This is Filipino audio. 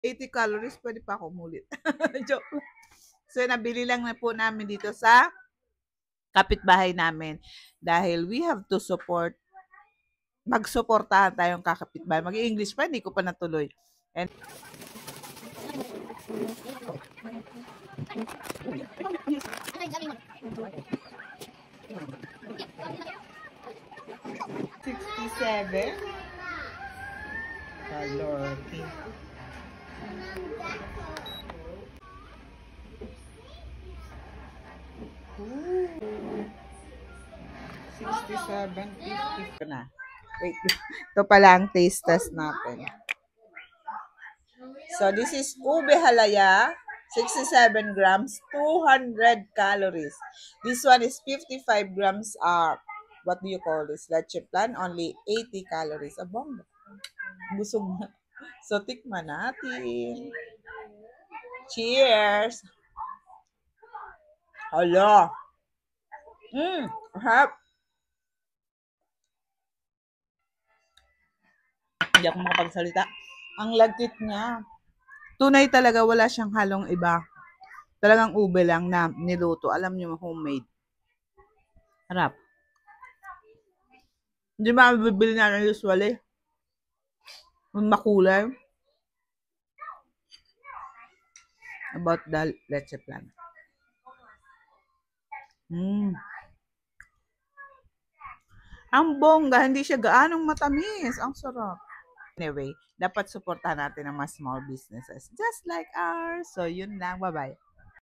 80 calories, pwede pa ako umulit. Joke lang. So, nabili lang na po namin dito sa kapitbahay namin. Dahil we have to support, magsuportahan tayong kakapitbahay. Mag-English pa, hindi ko pa natuloy. And 67. Kalorki. 67, 50 na. Wait. Ito pala ang taste test natin. So, this is ube halaya, 67 grams, 200 calories. This one is 55 grams, what do you call this? Leche plan, only 80 calories. Abong, busog na. So, tikman natin. Cheers! Hala! Harap! Hindi ako makapagsalita. Ang lagkit niya. Tunay talaga, wala siyang halong iba. Talagang ube lang na niluto. Alam niyo, homemade. Harap. Hindi mabibili natin usually. Yung makulay. About the leche plan. Ang bongga, hindi siya gaanong matamis. Ang sarap. Anyway, dapat suportahan natin ang mga small businesses. Just like ours. So, yun lang. Bye-bye.